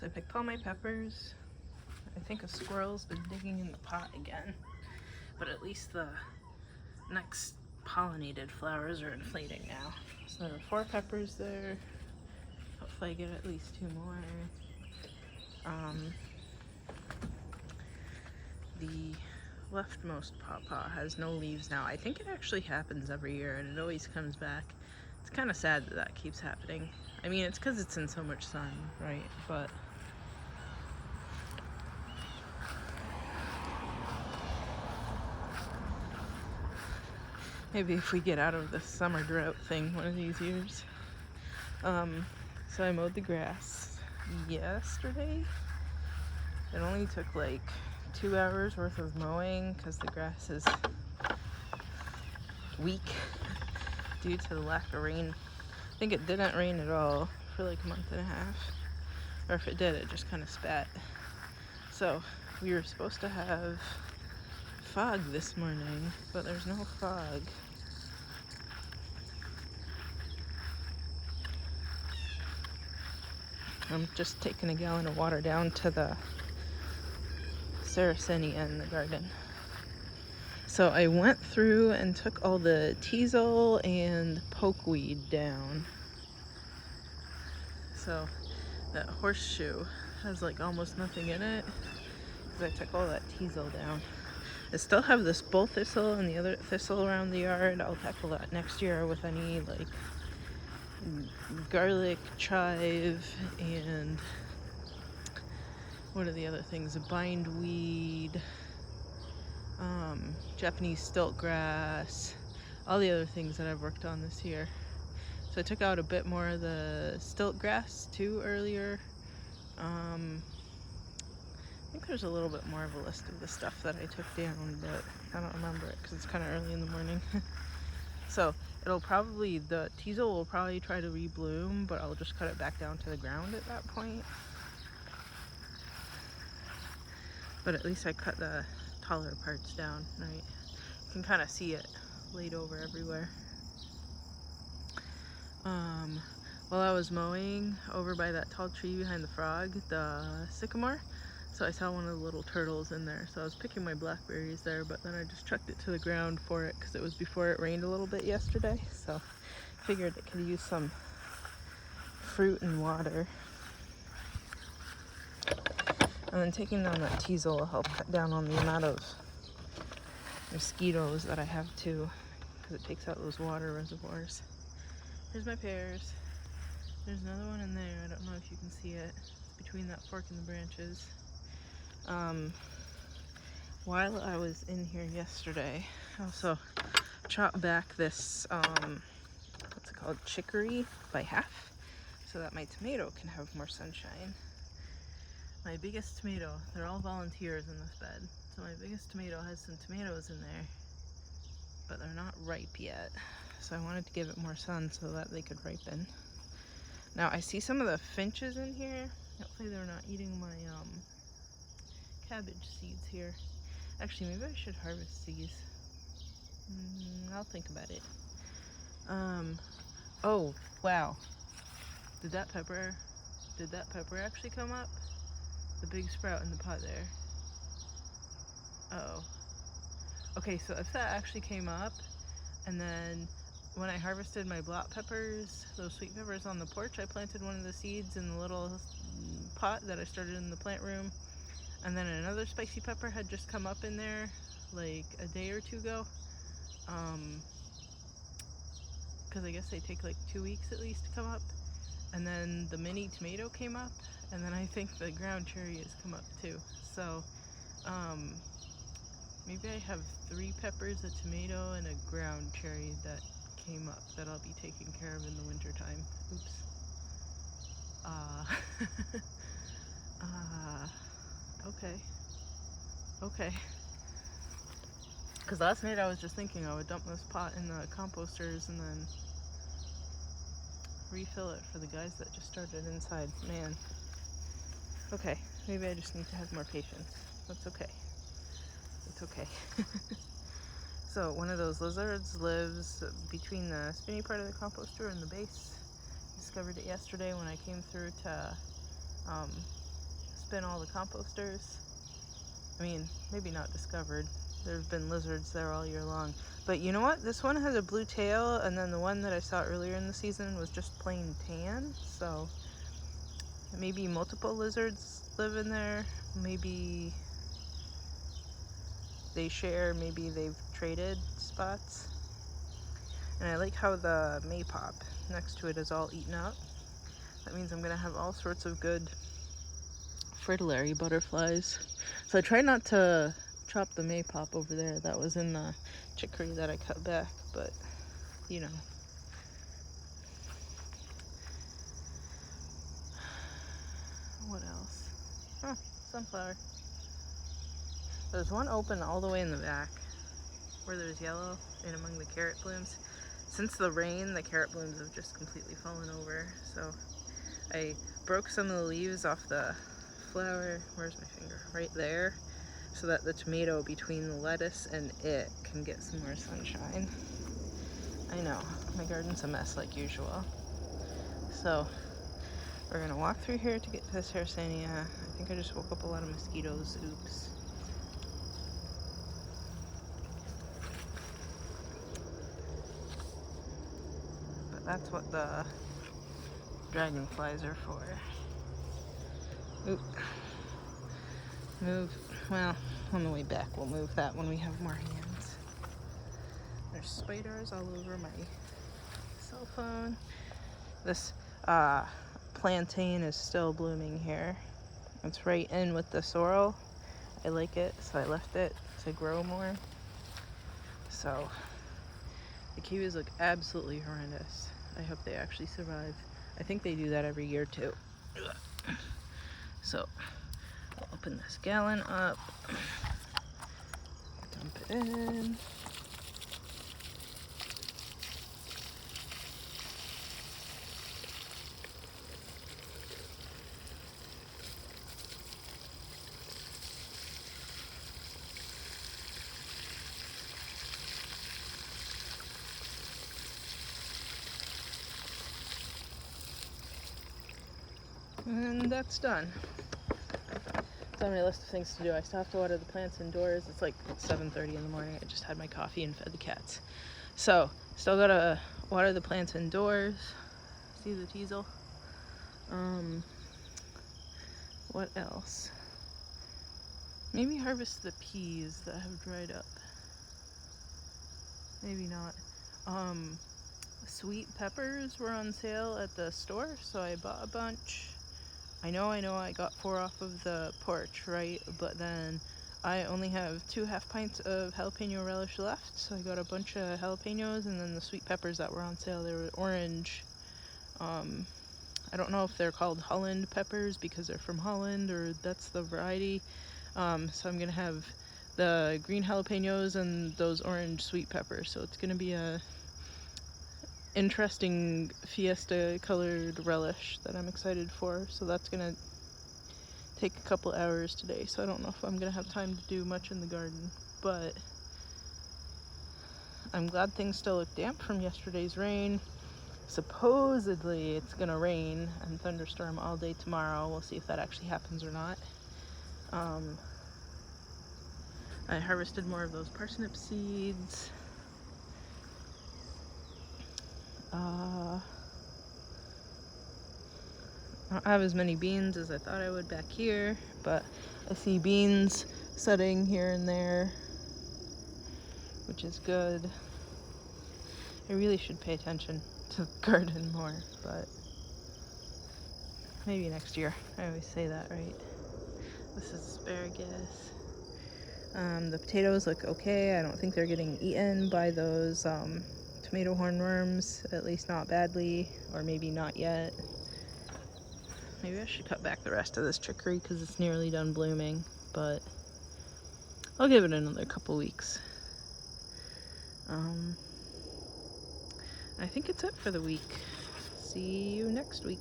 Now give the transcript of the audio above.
So I picked all my peppers. I think a squirrel's been digging in the pot again. But at least the next pollinated flowers are inflating now. So there are 4 peppers there. Hopefully I get at least 2 more. The leftmost pawpaw has no leaves now. I think it actually happens every year and it always comes back. It's kind of sad that that keeps happening. I mean, it's because it's in so much sun, right? But maybe if we get out of this summer drought thing one of these years. So I mowed the grass yesterday. It only took like 2 hours worth of mowing because the grass is weak due to the lack of rain. I think it didn't rain at all for like a month and a half. Or if it did, it just kind of spat. So we were supposed to have fog this morning, but there's no fog. I'm just taking a gallon of water down to the Sarracenia in the garden. So I went through and took all the teasel and pokeweed down. So that horseshoe has like almost nothing in it because I took all that teasel down. I still have this bull thistle and the other thistle around the yard. I'll tackle that next year with any like garlic, chive, and what are the other things? A bindweed, Japanese stilt grass, all the other things that I've worked on this year. So I took out a bit more of the stilt grass too earlier. I think there's a little bit more of a list of the stuff that I took down, but I don't remember it because it's kind of early in the morning. So it'll probably, the teasel will probably try to rebloom, but I'll just cut it back down to the ground at that point. But at least I cut the taller parts down, right? You can kind of see it laid over everywhere. While I was mowing over by that tall tree behind the frog, the sycamore, so I saw one of the little turtles in there. So I was picking my blackberries there, but then I just chucked it to the ground for it because it was before it rained a little bit yesterday. So I figured it could use some fruit and water. And then taking down that teasel will help cut down on the amount of mosquitoes that I have too, because it takes out those water reservoirs. Here's my pears. There's another one in there. I don't know if you can see it. It's between that fork and the branches. While I was in here yesterday, I also chopped back this, what's it called, chicory by half, so that my tomato can have more sunshine. My biggest tomato, they're all volunteers in this bed, so my biggest tomato has some tomatoes in there, but they're not ripe yet. So I wanted to give it more sun so that they could ripen. Now I see some of the finches in here. Hopefully they're not eating my cabbage seeds here. Actually, maybe I should harvest these. I'll think about it. Oh, wow. Did that pepper actually come up? The big sprout in the pot there. Uh-oh. Okay, so if that actually came up, and then when I harvested my black peppers, those sweet peppers on the porch, I planted one of the seeds in the little pot that I started in the plant room. And then another spicy pepper had just come up in there like a day or two ago. Because I guess they take like 2 weeks at least to come up. And then the mini tomato came up. And then I think the ground cherry has come up too. So maybe I have 3 peppers, a tomato, and a ground cherry that came up that I'll be taking care of in the winter time. Oops. Okay. Because last night I was just thinking I would dump this pot in the composters and then refill it for the guys that just started inside. Man. Okay, maybe I just need to have more patience. That's okay. It's okay. So one of those lizards lives between the spinny part of the composter and the base. Discovered it yesterday when I came through to been all the composters. I mean, maybe not discovered. There's been lizards there all year long. But you know what? This one has a blue tail, and then the one that I saw earlier in the season was just plain tan. So maybe multiple lizards live in there. Maybe they share, maybe they've traded spots. And I like how the maypop next to it is all eaten up. That means I'm gonna have all sorts of good fritillary butterflies. So I try not to chop the maypop over there that was in the chicory that I cut back, but you know. What else? Oh, sunflower. There's one open all the way in the back where there's yellow in among the carrot blooms. Since the rain, the carrot blooms have just completely fallen over. So I broke some of the leaves off the flower. Where's my finger? Right there. So that the tomato between the lettuce and it can get some more sunshine. I know, my garden's a mess like usual. So we're gonna walk through here to get to this Harrisania. I think I just woke up a lot of mosquitoes. Oops. But that's what the dragonflies are for. Oop. Move. Well, on the way back we'll move that when we have more hands. There's spiders all over my cell phone. This plantain is still blooming here. It's right in with the sorrel. I like it, so I left it to grow more. So the kiwis look absolutely horrendous. I hope they actually survive. I think they do that every year too. So I'll open this gallon up, dump it in. And that's done. It's on my list of things to do. I still have to water the plants indoors. It's like 7:30 in the morning. I just had my coffee and fed the cats. So, still gotta water the plants indoors. See the teasel? What else? Maybe harvest the peas that have dried up. Maybe not. Sweet peppers were on sale at the store, so I bought a bunch. I know I got 4 off of the porch, right? But then I only have 2 half pints of jalapeno relish left, so I got a bunch of jalapenos, and then the sweet peppers that were on sale, they were orange. I don't know if they're called Holland peppers because they're from Holland, or that's the variety. So I'm gonna have the green jalapenos and those orange sweet peppers, so it's gonna be a interesting fiesta colored relish that I'm excited for. So that's gonna take a couple hours today, so I don't know if I'm gonna have time to do much in the garden, but I'm glad things still look damp from yesterday's rain. Supposedly it's gonna rain and thunderstorm all day tomorrow. We'll see if that actually happens or not. I harvested more of those parsnip seeds. I don't have as many beans as I thought I would back here, but I see beans setting here and there, which is good. I really should pay attention to the garden more, but maybe next year. I always say that, right? This is asparagus. The potatoes look okay. I don't think they're getting eaten by those tomato hornworms, at least not badly, or maybe not yet. Maybe I should cut back the rest of this chicory because it's nearly done blooming, but I'll give it another couple weeks. I think it's it for the week. See you next week.